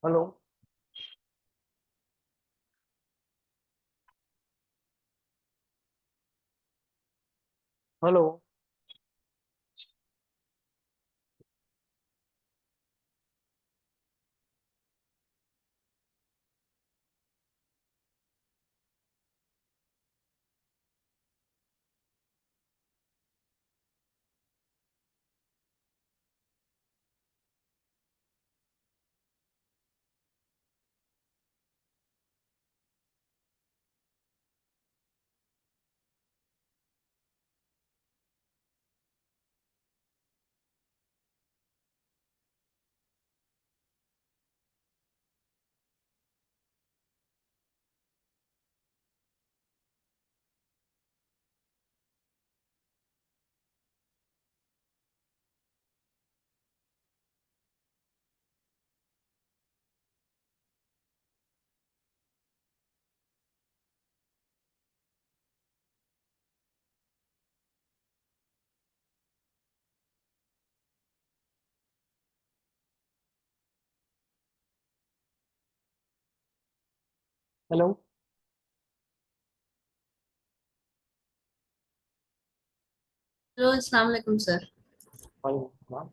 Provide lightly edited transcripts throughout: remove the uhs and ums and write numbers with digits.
Hello. Hello. Hello. Hello अस्सलाम वालेकुम sir. Hi, ma'am.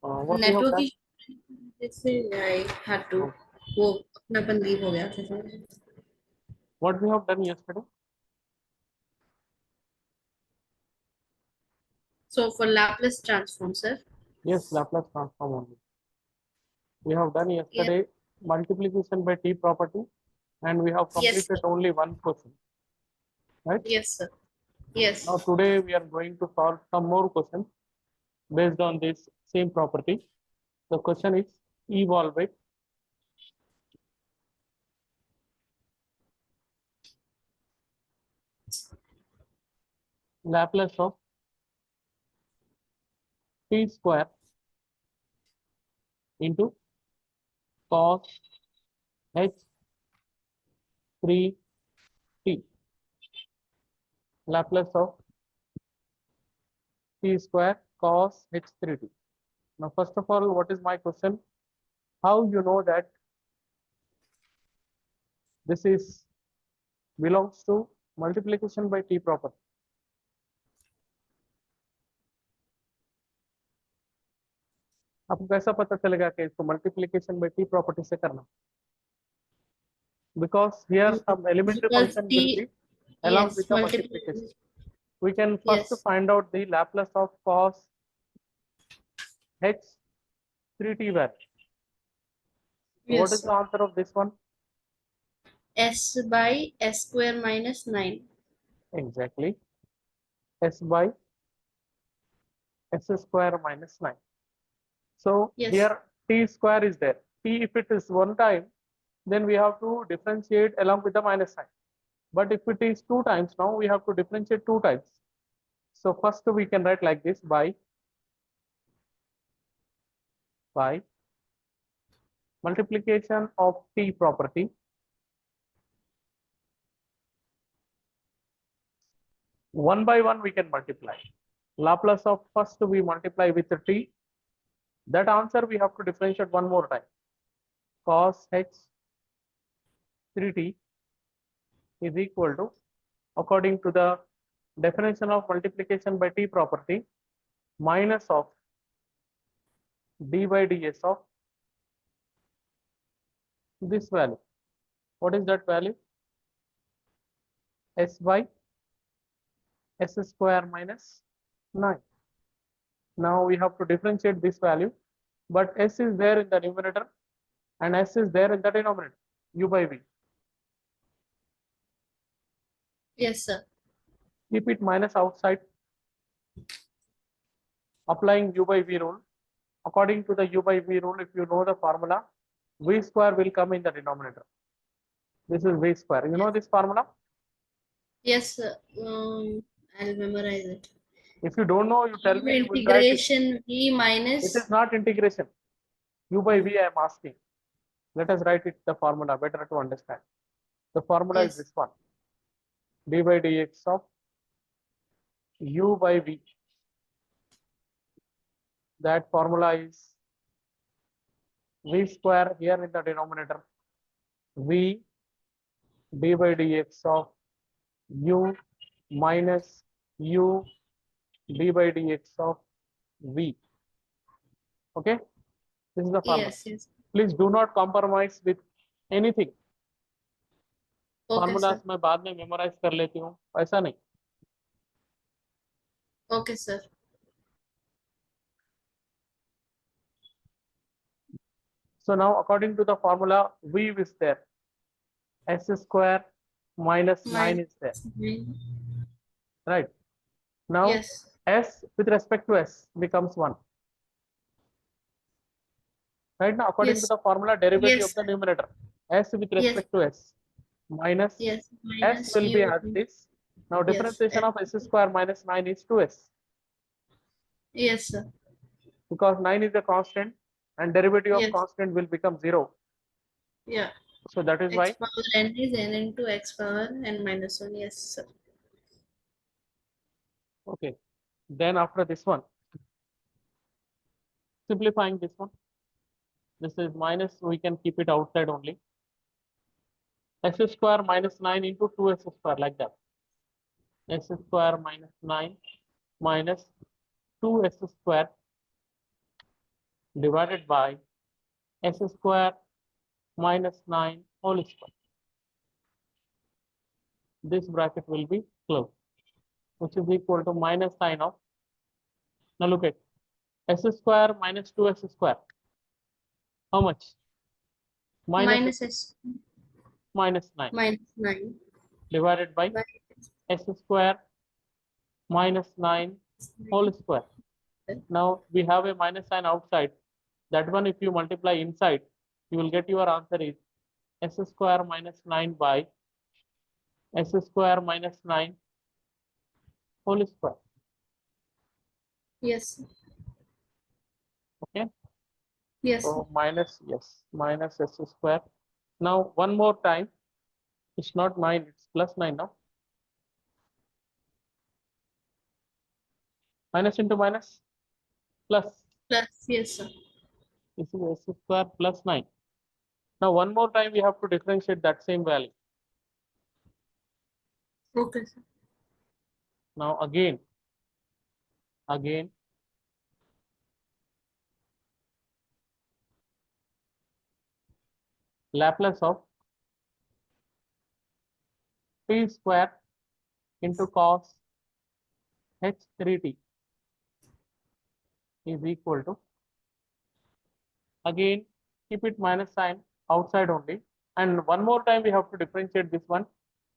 What we have network done? की जैसे आई हैड टू Oh, वो अपनापन लीव हो गया था sir. what we have done yesterday? So for Laplace transform sir. Yes, Laplace transform only. We have done yes yesterday multiplication by T property, and we have yes completed sir. only one question, right? Yes sir. Yes Now today we are going to solve some more questions based on this same property. The question is evolve it Laplace of T square into cos h 3t. Laplace of T square cos h 3t. Now, first of all, what is my question? How you know that this is belongs to multiplication by T property? आपको कैसा पता चलेगा कि इसको multiplication by T property से करना? Because here some elementary because function T will be along yes with the multiplication. Multiply We can first yes find out the Laplace of cos h 3t value. So what yes is the answer of this one? S by S square minus 9। Exactly s by s square minus 9. So yes here t square is there. T if it is one time, then we have to differentiate along with the minus sign. But if it is two times now, we have to differentiate two times. So first we can write like this by multiplication of T property. One by one we can multiply. Laplace of first we multiply with the T. That answer we have to differentiate one more time. Cos h 3t is equal to, according to the definition of multiplication by T property, minus of d by ds of this value. What is that value? S by s square minus 9. Now we have to differentiate this value, but s is there in the numerator and s is there in the denominator, u by v. Yes sir. Keep it minus outside, applying u by v rule. According to the u by v rule, if you know the formula, v square will come in the denominator. This is v square. You know this formula? Yes I memorise it. If you don't know, you tell me, you will write it. Integration v It minus is not integration. U by v I am asking. Let us write it the formula better to understand. The formula is yes this one. D by dx of u by v. That formula is v square here in the denominator, v d by dx of u minus u d by dx of v. Okay, this is the formula. Yes, yes. Please do not compromise with anything. Okay, Formulas sir. मैं बाद में memorize कर लेती हूँ, ऐसा नहीं. Okay, sir. So now according to the formula, v is there, s square minus 9 is there, Nine. right? Now Yes. s with respect to s becomes 1. Right now, according to Yes. the formula, derivative Yes, of the sir. numerator, s with Yes. respect to s minus Yes. s Minus will be u. as this. Now Yes. differentiation of s square minus 9 is 2s, Yes, sir. because 9 is a constant and derivative of Yes. constant will become 0. Yeah. So that is X why, power n is n into x power n minus 1. Yes, sir. okay. Then after this one, simplifying this one, this is minus, we can keep it outside only. S square minus 9 into 2s square, like that. S square minus 9 minus 2s square divided by s square minus 9 whole square. This bracket will be closed, which is equal to minus sign of, now look at s square minus 2s square. How much? Minus S s minus 9 minus 9 divided by by s square minus 9 whole square. Now we have a minus sign outside. That one, if you multiply inside, you will get your answer is s square minus 9 by s square minus 9 whole square. Yes. Okay. Yes. So minus, yes, minus s square. Now one more time, it's not 9, it's plus 9 now. Minus into minus, plus. Plus. Yes, sir. This is s square plus 9. Now one more time, we have to differentiate that same value. Okay, sir. Now again, Laplace of p square into cos h3t is equal to, again keep it minus sign outside only, and one more time we have to differentiate this one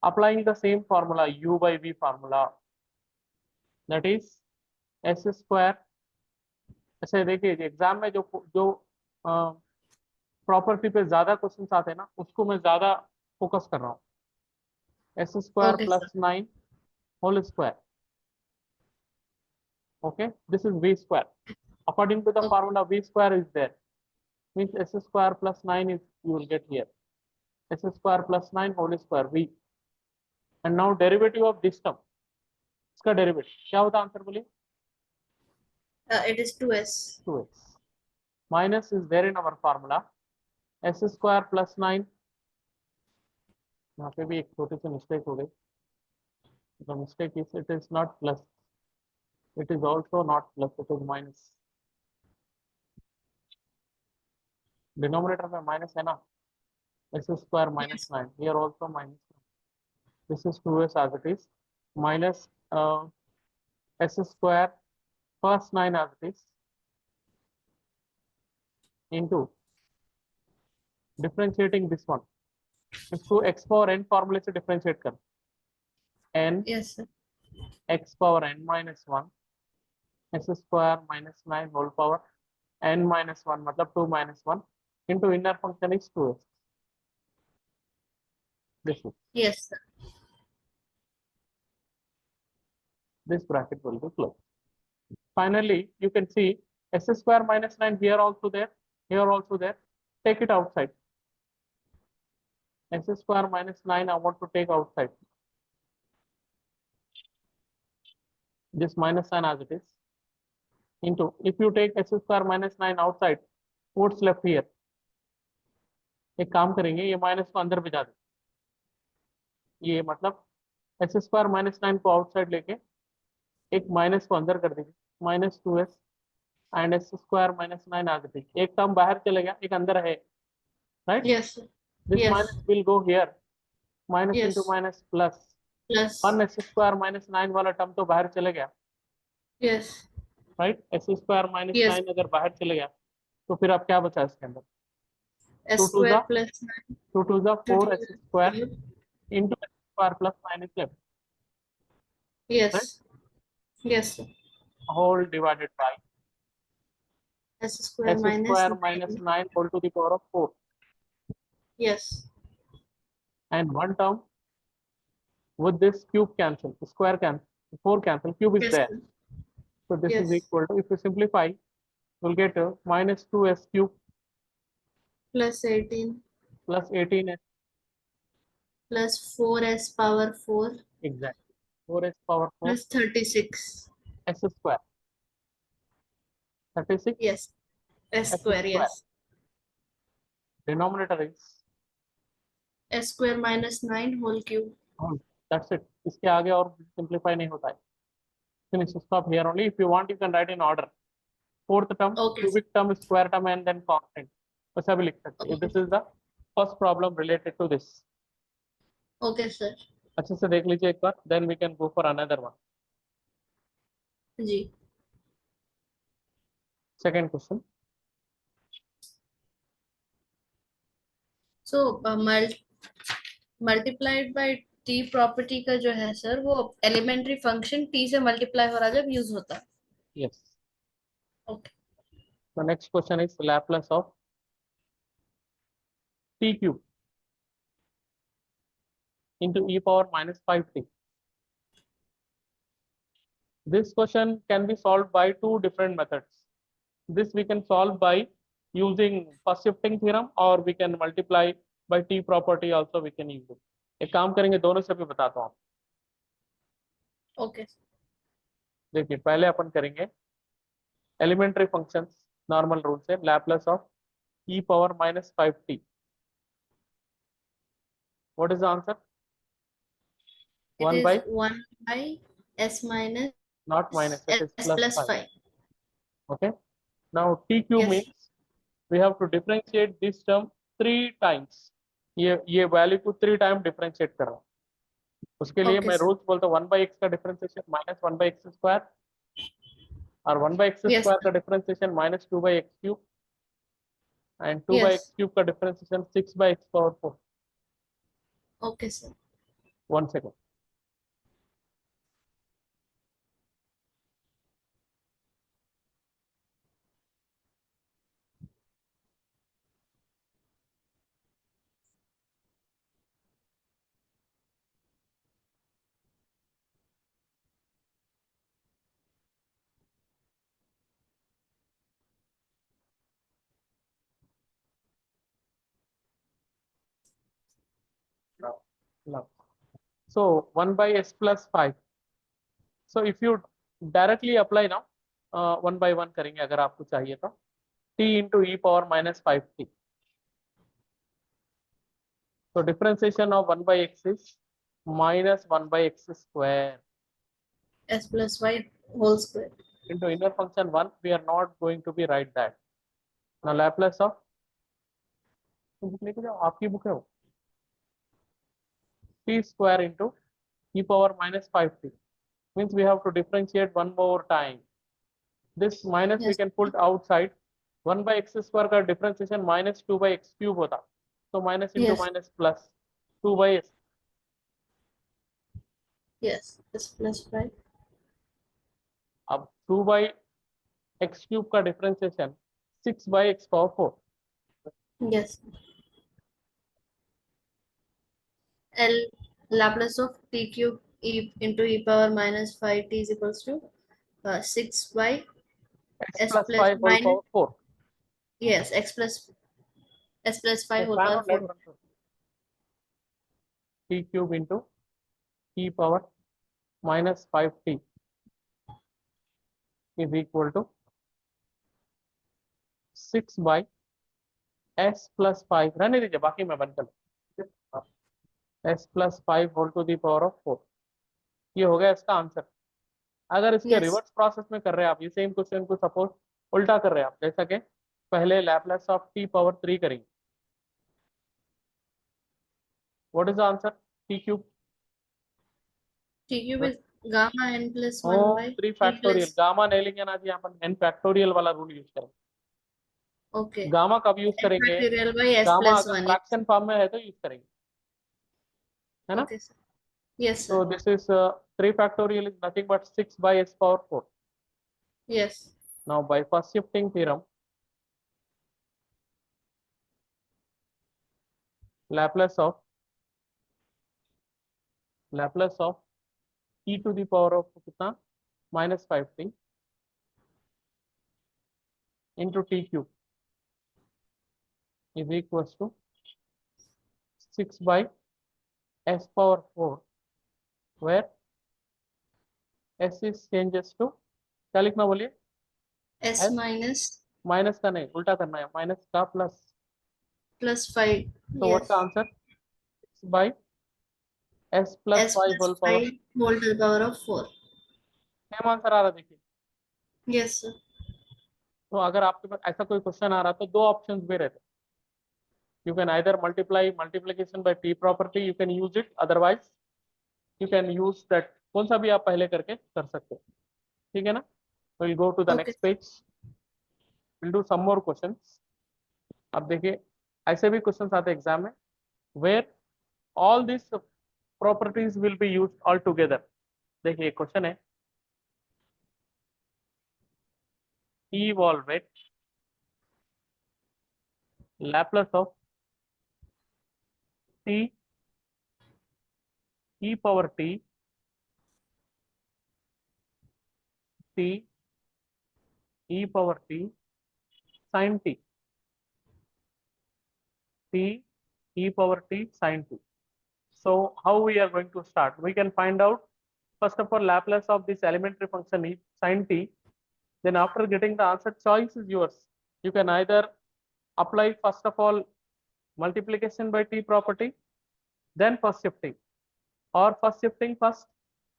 applying the same formula, u by v formula, that is s square. ऐसे देखिए exam में जो जो property पे ज्यादा questions आते हैं ना, उसको मैं ज्यादा फोकस कर रहा हूँ. s square Okay, plus sir. 9 whole square. Okay, this is v square. According to the Okay. formula, v square is there, means s square plus 9 is, you will get here s square plus 9 whole square v. And now derivative of this term, इसका derivative क्या होता है, answer बोलिए. It is 2s. 2x minus is there in our formula, s square plus 9. यहाँ पे भी एक छोटी सी मिस्टेक हो गई. The mistake is it is not plus, it is also not plus, it is minus. Denominator में minus है ना, s square minus Yes. 9, here also minus 9. This is 2s as it is, minus s square plus 9 as it is, into differentiating this one, इसको x power n formula से differentiate कर, n Yes, sir. x power n minus 1 s square minus 9 whole power n minus 1 मतलब 2 minus 1 into inner function is 2s. This is, Yes, sir. this bracket will be closed. Finally, you can see s square minus 9 here also there, here also there. Take it outside. S square minus 9 I want to take outside. This minus sign as it is, into, if you take s square minus 9 outside, what's left here? एक काम करेंगे, ये minus को अंदर भिजा दें, ये मतलब एस स्क्वायर माइनस 9 को आउटसाइड लेके एक माइनस को अंदर कर देंगे, -2s एंड एस स्क्वायर -9 आ गई, एक टर्म बाहर चले गया, एक अंदर है, right? Yes, sir. This Yes. Minus will go here, minus into Yes. Minus plus, Plus. 1 S square -9 वाला टर्म तो बाहर चले गया, Yes. Right? S square minus Yes. 9 अगर बाहर चले गया तो फिर अब क्या बचा इसके अंदर? S 2 square plus 9 2 जा to 4 S square 4. Into S square plus 9 is left, right? Yes. Yes, sir. Whole divided by S square S minus square minus 9. 9 whole to the power of 4, Yes. and one term with this cube cancel, square cancel, 4 cancel, cube is Yes, there. sir. So this is Yes. equal to, if you simplify, you'll get minus 2s cube Plus 18 plus 18s, plus 4s power 4 exactly, 4s power 4 plus 36. s square, 36 Yes. S s square. square. Yes. Denominator is S square minus 9 whole cube. whole. That's it. इसके आगे और simplify नहीं होता है. Finish. Stop here only. If you want, you can write in order. Fourth term, Okay. cubic term, square term, and then constant. वैसा भी लिख सकते हैं. Okay. This is the first problem related to this. Okay, sir. अच्छे से देख लीजिए एक बार. Then we can go for another one. जी. Second question. So multiplied by t property का जो है सर वो एलिमेंट्री फंक्शन t से मल्टीप्लाई हो रहा है जब यूज होता है. Yes. Okay. The next question is Laplace of t cube into e power minus 5t. This question can be solved by two different methods. This we can solve by using first shifting theorem, or we can multiply by t property also we can use it. एक काम करेंगे, दोनों से भी बताता हूँ. Okay. देखिए पहले अपन करेंगे एलिमेंट्री फंक्शंस नॉर्मल रूल से, Laplace of e power minus 5t. What is the answer? It 1 is by, 1 by s minus not minus, it is s plus plus 5. 5. Okay. Now t cube Yes. means we have to differentiate this term 3 times. ये value को 3 time differentiate कर रहा हूँ. उसके लिए Okay, मैं sir. Rules बोलता हूँ, 1 by x का differentiation minus 1 by x square, और 1 by x Yes, स्क्वायर का sir. Differentiation minus 2 by x cube, and 2 by x Yes. Cube का differentiation 6 by x power 4. Okay, sir. 1 second. Now, so 1 by s plus 5. So if you directly apply now, 1 by 1 करेंगे अगर आपको चाहिए तो, t into e power minus 5t. So differentiation of 1 by x is minus 1 by x square. S plus y whole square. Into inner function 1, we are not going to be write that. Now Laplace of, book लेके जाओ, आपकी book है वो, t square into e power minus 5t. Means we have to differentiate one more time. This minus we Yes. can put outside. 1 by x square का differentiation minus 2 by x cube होता. So minus into Yes. minus plus 2 by s. Yes. S plus 5. अब 2 by x cube का differentiation 6 by x power 4. Yes. L Laplace of t cube e into e power minus 5t is equals to 6 by X s plus plus 5 whole minus, power 4. yes, x plus s plus 5 whole Fan power on, let 4. run through. T cube into e power minus 5t is equal to 6 by s plus 5 रहने दीजिए, बाकी मैं बंद कर s plus 5 whole to the power of 4। ये हो गया इसका आंसर। अगर इसके Yes. रिवर्स प्रोसेस में कर रहे हैं आप, ये सेम क्वेश्चन को सपोज उल्टा कर रहे हैं आप, जैसा कि पहले लैपलेस ऑफ t पावर 3 करेंगे। What is the answer? t cube T cube is gamma n plus ओ 1 by 3 3 फैक्टोरियल, plus. गामा नहीं लेंगे ना जी, अपन n फैक्टोरियल वाला रूल यूज करेंगे। Okay. गामा कब यूज N करेंगे? factorial by s gamma plus अगर 1. Yes. फ्रैक्शन फॉर्म में है तो यूज करेंगे, है ना? Okay, sir. Yes, So sir. this is 3 factorial is nothing but 6 by s power 4. Yes. Now by first shifting theorem, Laplace of e to the power of कितना minus 5t into t cube is equals to 6 by s power 4, where s is changes to, क्या लिखना बोलिए? S s minus minus का नहीं, उल्टा करना है, minus का plus. plus 5. So what's the Yes. answer? 6 by s plus S 5 plus whole power। 5 whole to the power of 4. Same answer आ रहा है, देखिए। Yes, sir. तो अगर आपके पास ऐसा कोई क्वेश्चन आ रहा तो दो ऑप्शंस भी रहते। You can either multiply multiplication by t property, you can use it, otherwise you can use that, कौन सा भी आप पहले करके कर सकते हो, ठीक है ना? We'll go to the Okay. next page, we'll do some more questions। अब देखिए ऐसे भी क्वेश्चंस आते हैं एग्जाम में, where all these properties will be used all together। देखिए क्वेश्चन है, evaluate Laplace of t e power t t e power t sin t t e power t sin t। So how we are going to start? We can find out first of all Laplace of this elementary function e sin t. Then after getting the answer, choice is yours. You can either apply first of all multiplication by t property, then first shifting, or first shifting first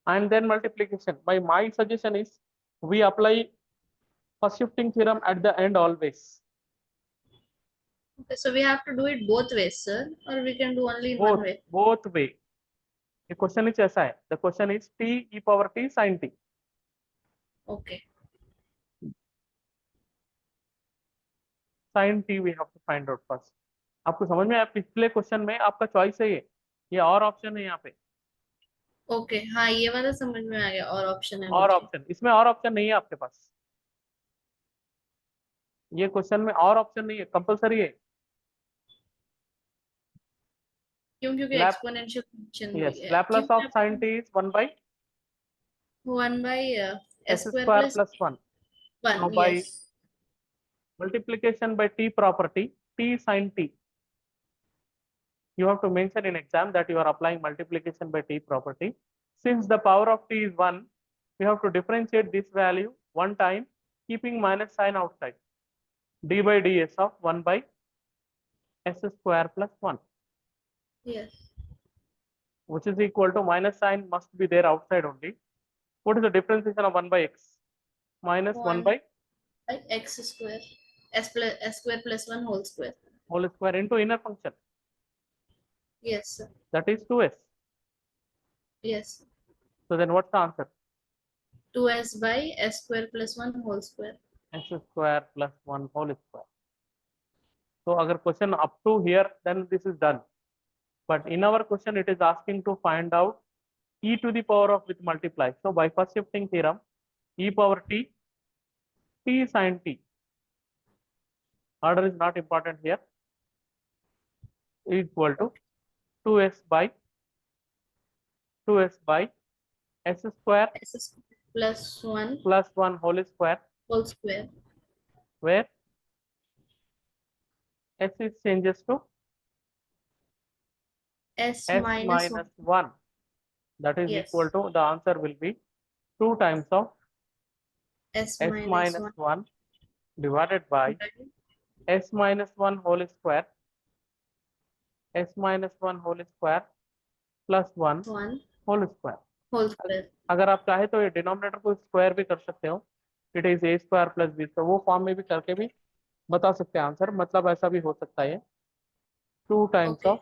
and then multiplication. By my suggestion is we apply first shifting theorem at the end always. Okay, so we have to do it both ways, sir, or we can do only in one way. Both way. The question is ऐसा है. The question is t e power t sin t. Okay. Sin t we have to find out first. आपको समझ में आया? पिछले question में आपका choice है ये और ऑप्शन है यहाँ पे, ओके हाँ ये वाला समझ में आ गया, और ऑप्शन है और बोल के। ऑप्शन, इसमें और ऑप्शन नहीं है आपके पास, ये क्वेश्चन में और ऑप्शन नहीं है, कंपलसरी है। क्यों? क्योंकि लैप एक्सपोनेंशियल फंक्शन भी यस, है, लैपलेस ऑफ sin क्यों? t is 1 by 1 by s s square square plus plus 1. 1. Now by Yes. multiplication by t property, t sin t, you have to mention in exam that you are applying multiplication by t property. Since the power of t is 1, you have to differentiate this value one time, keeping minus sign outside. D by ds of 1 by s square plus 1, Yes. which is equal to minus sign must be there outside only. What is the differentiation of 1 by x? Minus 1 1 by by x square, s square plus 1 whole square. whole square into inner function, Yes, sir. that is 2s. Yes. So then what's the answer? 2s by s square plus 1 whole square. S square plus 1 whole square. So agar question up to here, then this is done. But in our question, it is asking to find out e to the power of with multiply. So by first shifting theorem, e power t, t sin t, order is not important here, equal to 2s by 2s by s square S square plus 1 whole square, where s is changes to s s minus 1. minus 1. That is Yes. equal to, the answer will be 2 times of S s minus minus 1 divided by s minus 1 whole square, s minus 1 whole square plus 1 1 whole square. whole square. अगर आप चाहे तो ये denominator को square भी कर सकते हो, it is A square plus B square, वो फॉर्म में भी करके भी बता सकते हैं आंसर, मतलब ऐसा भी हो सकता है 2 times Okay. of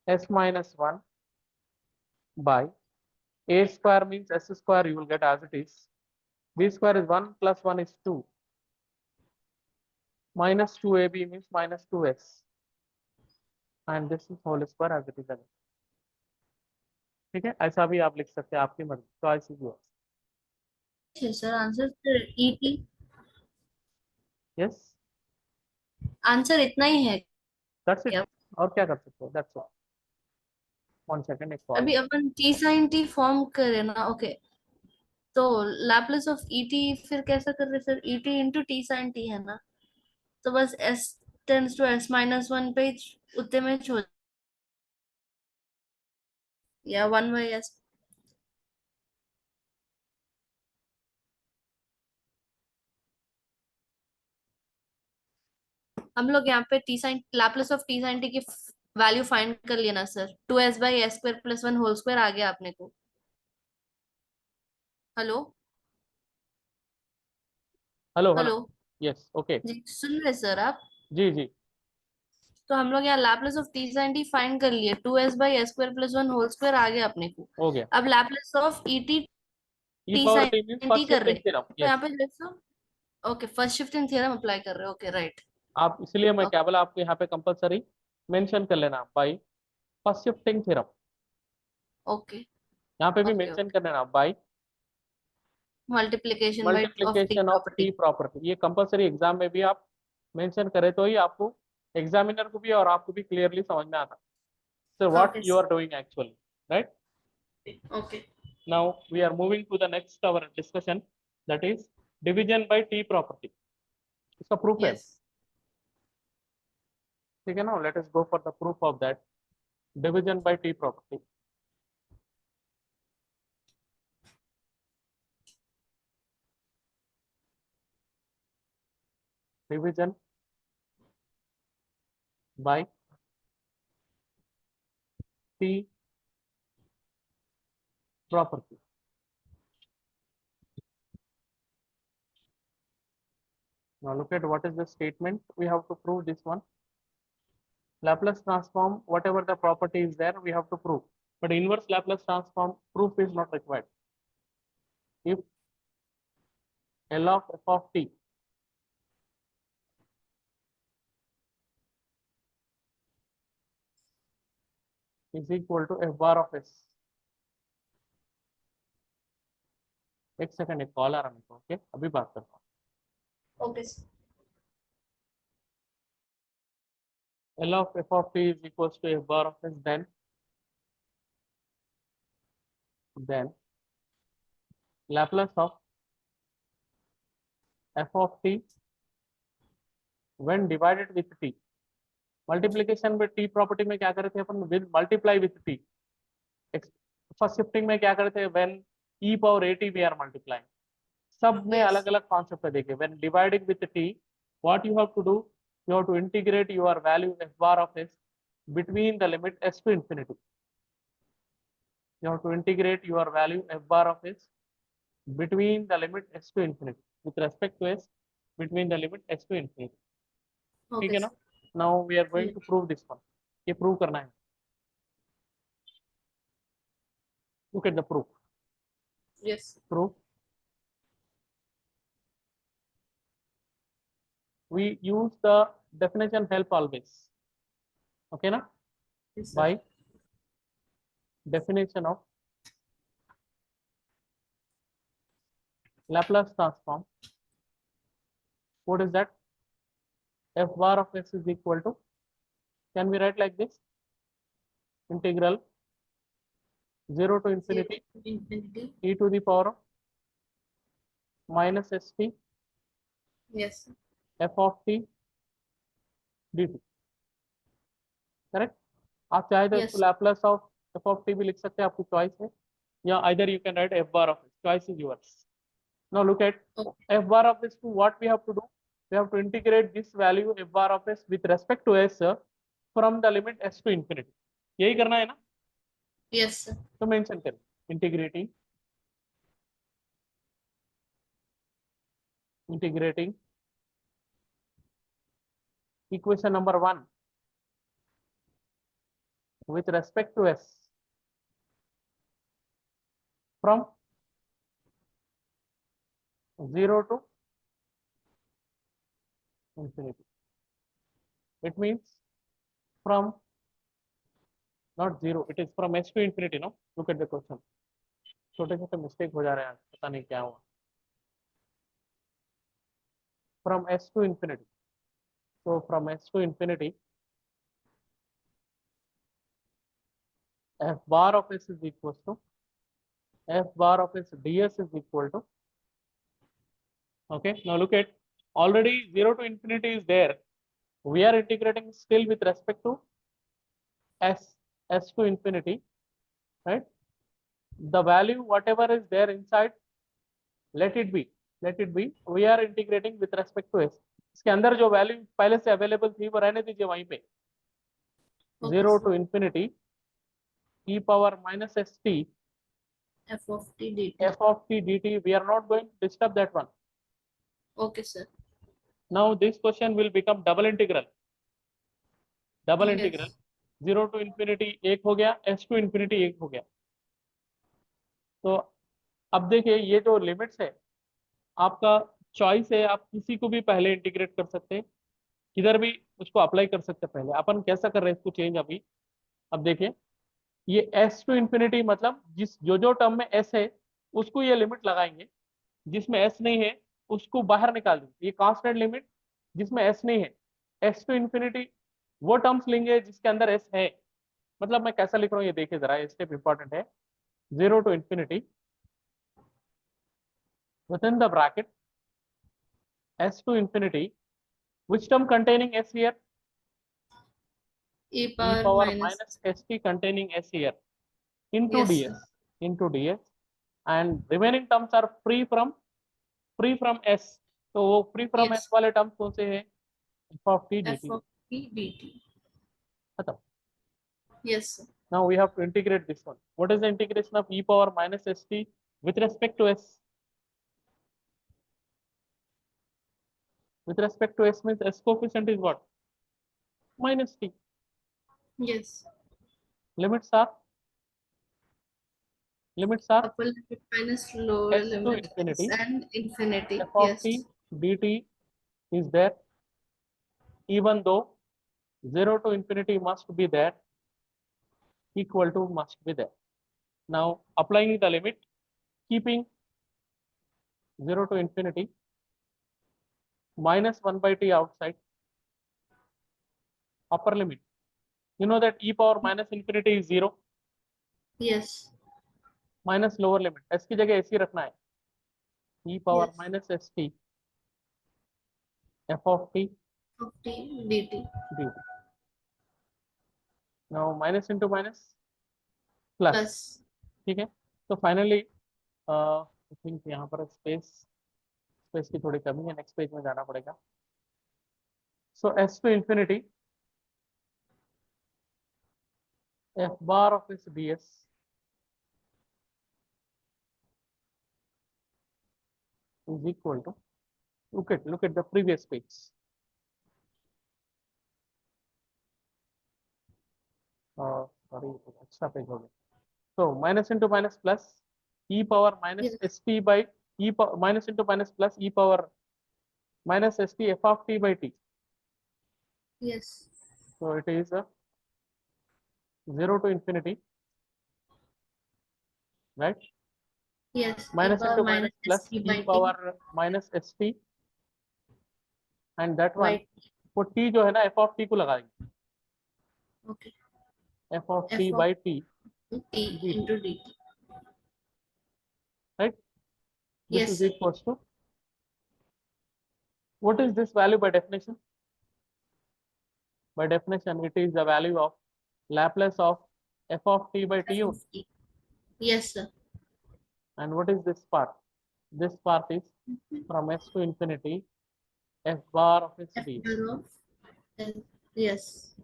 s minus 1 by a square means s square you will get as it is, b square is 1 plus 1 is 2, minus 2ab means minus 2s, and this is whole square as it is again. ठीक है, ऐसा भी आप लिख सकते हैं, आपकी मर्जी, choice is yours. Sir, answer ET. Yes, answer इतना ही है दैट्स इट. क्या? और क्या कर सकते हो, दैट्स ऑल. 1 सेकंड, एक कॉल. अभी अपन टी साइन टी फॉर्म करे ना. ओके, तो लैप्लेस ऑफ ईटी फिर कैसा कर रहे सर? ET into T sine T है ना, तो बस S tends to S minus one पे उतने में छोड़, या वन बाई एस. हम लोग यहाँ पे T sine Laplace of T sine T की वैल्यू फाइंड कर लिया ना सर. 2s/s² + 1 होल स्क्वायर आ गया आपने को. Hello. Hello hello. Hello. Yes, okay. जी सुन रहे सर आप? जी जी, तो हम लोग यहाँ Laplace of T sine T find कर लिए. 2s/s² + 1 होल स्क्वायर आ गया अपने को. हो गया. अब Laplace of ET E T power T means sine T first कर रहे, शिफ्टिंग थ्योरम. तो यहाँ यस, पे जैसा. Okay, first shifting theorem apply कर रहे हो. Okay, right. आप इसलिए मैं क्या बोला आपको यहाँ पे कंपलसरी मेंशन कर लेना by first shifting theorem. Okay. यहाँ पे भी ओके. Mention okay. कर लेना by multiplication bye of T multiplication of T property. Property. ये कंपलसरी एग्जाम में भी आप मेंशन करें तो ही आपको, एग्जामिनर को भी और आपको भी क्लियरली समझ में आता. So what okay. You are doing actually, right. Okay. Now we are moving to the next our discussion, that is division by t property. इसका प्रूफ है, यस. ठीक है ना. Let us go for the proof of that division by T property. Division by T property. Now look at what is the statement. We have to prove this one. Laplace transform, whatever the property is there, we have to prove. But inverse Laplace transform proof is not required. If L of f of t is equal to f bar of s. एक second, एक call आ रहा है मेरे को. Okay, अभी बात करता हूँ. Okay. L of f of t is equals to f bar of s, then Laplace of f of t when divided with t. Multiplication में टी प्रॉपर्टी में क्या करे थे अपन, with multiply with T. First shifting में क्या करे थे, when e power at we are multiplying. सब में Yes. अलग अलग कॉन्सेप्ट है. देखिए, when dividing with t, what you have to do, you have to integrate your value f bar of s between the limit s to infinity. You have to integrate your value f bar of s between the limit s to infinity with respect to s between the limit s to infinity. ठीक Okay. है ना. Now we are going to prove this one. ये prove करना है. Look at the proof. Yes. Proof. We use the definition help always. Okay na. Yes, sir. By definition of Laplace transform, what is that? F bar of s is equal to, can we write like this, integral 0 to infinity Infinity. e to the power of minus st Yes. f of t dt. Correct. आप चाहे तो इसको Yes. Laplace of f of t भी लिख सकते हैं, आपकी choice है, या either you can write f bar of s, choice is yours. Now look at Okay. f bar of this, to what we have to do, we have to integrate this value f bar of s with respect to s from the limit s to infinity. यही करना है ना? Yes, sir. तो mention करें integrating equation number 1 with respect to s from 0 to infinity. It means from not 0, it is from s to infinity. No, look at the question. छोटे छोटे mistake हो जा रहे हैं, पता नहीं क्या हुआ. From s to infinity. So from s to infinity, f bar of s is equal to f bar of s ds is equal to. Okay, now look at, already 0 to infinity is there. We are integrating still with respect to s to infinity, right? The value whatever is there inside, let it be. We are integrating with respect to s. इसके अंदर जो value पहले से available थी वो रहने दीजिए वहीं पे. 0 to infinity e power minus st f of t dt. f of t dt. We are not going to disturb that one. Okay, sir. Now this question will become double integral. Double Yes. Integral 0 to infinity 1 हो गया, s to infinity 1 हो गया. तो अब देखिए ये जो limits है आपका चॉइस है, आप किसी को भी पहले इंटीग्रेट कर सकते हैं, किधर भी उसको अप्लाई कर सकते हैं. पहले अपन कैसा कर रहे हैं इसको चेंज अभी. अब देखिए ये s टू इंफिनिटी मतलब जिस जो टर्म में s है उसको ये लिमिट लगाएंगे, जिसमें s नहीं है उसको बाहर निकाल देंगे. ये कांस्टेंट लिमिट जिसमें s नहीं है, s टू इंफिनिटी वो टर्म्स लेंगे जिसके अंदर s है. मतलब मैं कैसा लिख रहा हूँ ये देखिए जरा, ये स्टेप इंपॉर्टेंट है. 0 to infinity within the bracket s to infinity, which term containing s here? E e power power minus. minus st containing s here into Yes, ds, into ds, and remaining terms are free from s. तो वो free from Yes. s वाले terms कौन से हैं? f of t F dt. of t dt. खत्म. Yes, sir. Now we have to integrate this one. What is the integration of e power minus st with respect to s? With respect to s means s coefficient is what? Minus t. Yes. Limits are Upper limit minus lower s to limit infinity. s and infinity. f of Yes. t dt is there, even though 0 to infinity must be there, equal to must be there. Now applying the limit, keeping 0 to infinity minus 1 by t outside, upper limit. You know that e power minus infinity is 0. Yes. Minus lower limit, s की जगह ऐसी रखना है, e power Yes. minus st f of t Of t dt. dt. Now minus into minus plus. Plus. ठीक है. तो finally I think यहाँ पर स्पेस की थोड़ी कमी है, नेक्स्ट पेज में जाना पड़ेगा. सो s to infinity f bar of s ds is equal to, look at the previous page. Sorry, extra page हो गया. So minus into minus plus e power minus Yes. st by e power minus into minus plus e power minus st f of t by t. Yes. So it is 0 to infinity, right? Yes. Minus E power into minus minus plus st by e power minus st, and that one Right. वो t जो है ना f of t को लगा देंगे. Okay. f of F t of by t t dt, into dt. right? This Yes, is sir. equals to, what is this value by definition? By definition, it is the value of Laplace of f of t by t. F of t. Yes, sir. And what is this part? This part is from s to infinity f bar of x F dx. bar of yes.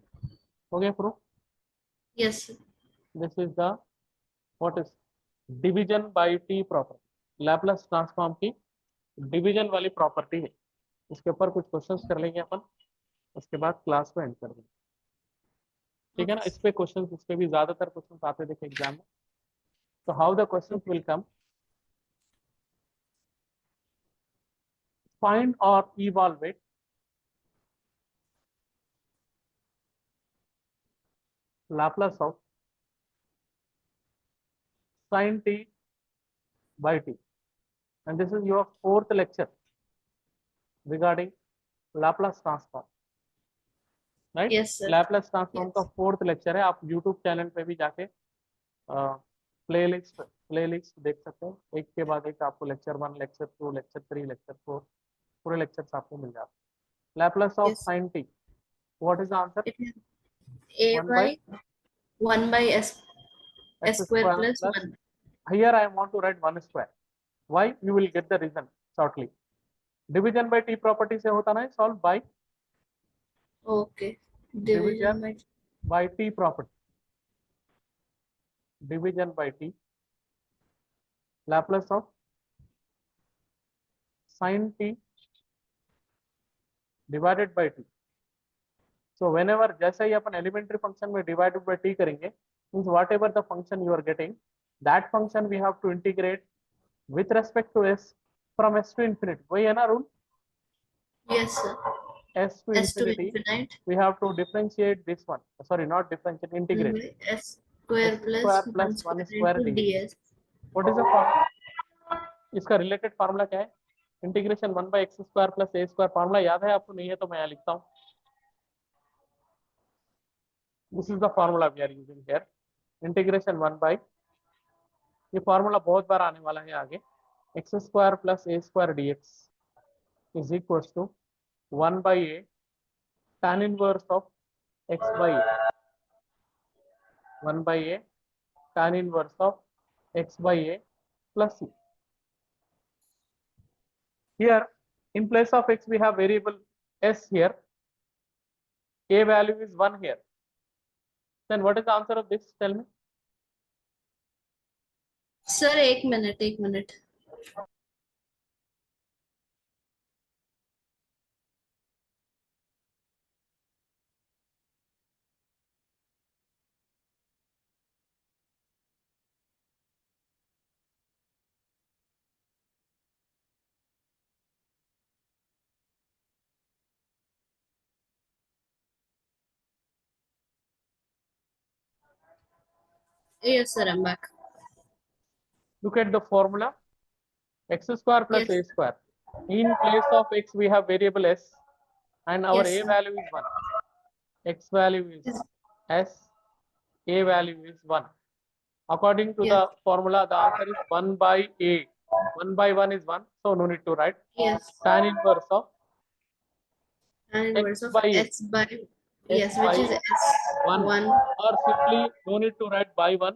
Okay, proof. Yes. This is the what is division by T property, Laplace transform की division वाली property है। इसके ऊपर कुछ questions कर लेंगे अपन, उसके बाद क्लास को एंड कर देंगे, ठीक है ना। इस पे क्वेश्चंस, इस पे भी ज्यादातर क्वेश्चंस आते देखे एग्जाम में। तो how the questions will come, find और evaluate Laplace of sin t by t, and this is your fourth lecture regarding Laplace transform, right? Yes, sir. Laplace transform का Yes. फोर्थ लेक्चर है। आप YouTube channel पे भी जाके playlist देख सकते हो, एक के बाद एक आपको लेक्चर 1, लेक्चर 2, लेक्चर 3, लेक्चर 4 पूरे लेक्चर्स आपको मिल जाते हैं। Laplace of Yes. sin t, what is the answer? It is a 1 by by 1 by s x square square plus plus, 1. here I want to write 1 square. Why? You will get the reason shortly. Division by T property से होता ना solve by Okay. Division Division by by T property, division by T, Laplace of sin t divided by T. So whenever, जैसे ही अपन elementary function में divided by T करेंगे, means whatever the function you are getting, that function we have to integrate with respect to s from s to infinity। वही है ना रूल, yes, sir. s to S to infinity, infinite we have to differentiate this one, sorry not differentiate, 1 integrate by s square x plus square 1 plus 1 square square into dx। ds. What is the formula, इसका related formula क्या है? Integration 1 by X square plus A square. Formula याद है आपको? नहीं है तो मैं यहाँ लिखता हूँ, this is the formula we are using here, integration 1 by, ये फार्मूला बहुत बार आने वाला है आगे, X square plus A square dx is equal to 1 by A tan inverse of x by A, 1 by A tan inverse of x by A plus c। Here in place of x we have variable s here, a value is 1 here, then what is the answer of this, tell me? Sir, एक minute. Yes, sir, I'm back. Look at the formula, x square plus Yes, a square, in place of x we have variable s and our yes, a sir. value is 1, x value is Yes, s, a value is 1. According to yes, the formula the answer is 1 by a, 1 by 1 is 1, so no need to write, yes. tan inverse of And inverse x of by a, s by s yes, by which is 1, s1. or simply no need to write by 1,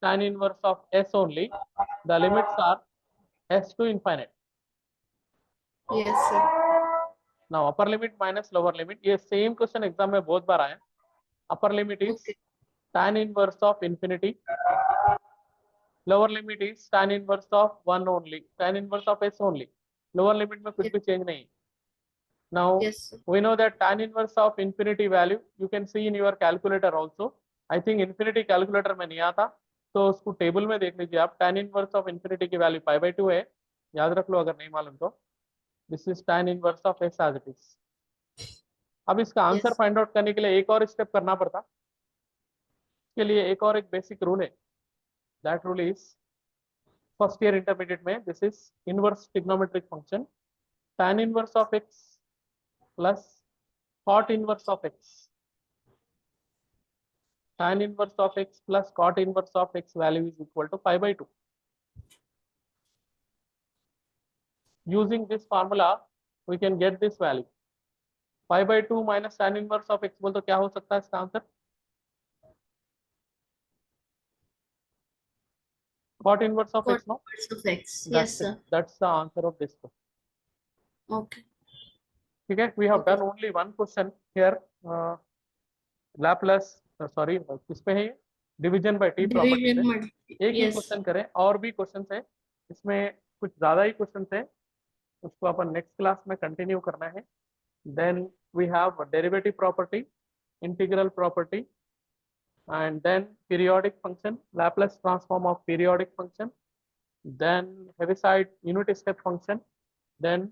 tan inverse of s only, the limits are s to infinite. Yes, sir. Now upper limit minus lower limit, ये same question exam में बहुत बार आया। Upper limit is Okay. tan inverse of infinity, lower limit is tan inverse of 1 only, tan inverse of s only, lower limit में कुछ Yes, भी change नहीं। Now yes, sir. we know that tan inverse of infinity value you can see in your calculator also. I think infinity calculator में नहीं आता, तो उसको table में देख लीजिए आप। tan inverse of infinity की वैल्यू पाई बाई 2 है, याद रख लो अगर नहीं मालूम तो। This is tan inverse of s as it is। अब इसका आंसर Yes, फाइंड आउट करने के लिए एक और स्टेप करना पड़ता, के लिए एक और एक बेसिक रूल है, that rule is first year intermediate में, this is inverse trigonometric function, tan inverse of x plus cot inverse of x, tan inverse of x plus cot inverse of x value is equal to pi by 2. Using this formula we can get this value, pi by 2 minus tan inverse of x बोल तो क्या हो सकता है इसका answer? cot inverse of cot x, no? inverse of x. Yes, That's it. sir. That's the answer of this question. Okay. ठीक है, we have Okay. Done only one question here, Laplace, sorry किस पे है ये, division by T property Division पे mud. एक ही Yes. Question करें, और भी क्वेश्चन है इसमें, कुछ ज्यादा ही क्वेश्चन है, उसको अपन नेक्स्ट क्लास में कंटिन्यू करना है। Then we have derivative property, integral property, and then periodic function, Laplace transform of periodic function, then Heaviside unit step function, then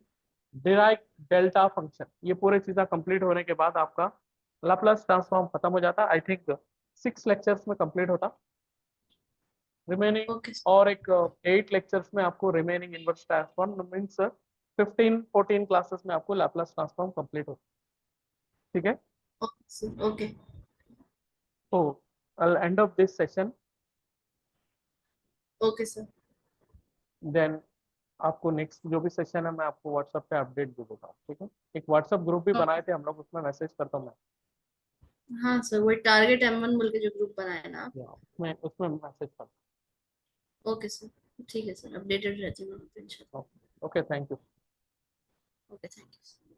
Dirac delta function। ये पूरे चीज़ें कंप्लीट होने के बाद आपका लाप्लास ट्रांसफॉर्म खत्म हो जाता, आई थिंक 6 लेक्चर्स में कंप्लीट होता रिमेनिंग, Okay. और एक 8 लेक्चर्स में आपको remaining inverse transform means 15-14 classes में आपको लाप्लास ट्रांसफॉर्म कंप्लीट होता। ठीक है, Okay. Sir. Okay. तो I'll end of this session, Okay, sir. Then आपको नेक्स्ट जो भी सेशन है मैं आपको व्हाट्सएप पे अपडेट दे दूंगा। ठीक है, एक व्हाट्सएप ग्रुप भी बनाए Okay. थे हम लोग, उसमें मैसेज करता हूँ मैं, हाँ सर, वही टारगेट M1 बोल के जो ग्रुप बनाया ना आप। या उसमें मैसेज करता ओके सर, ठीक है सर, अपडेटेड रहती हूँ मैं इंशाल्लाह। हूँ। Okay, thank you. Okay, thank you.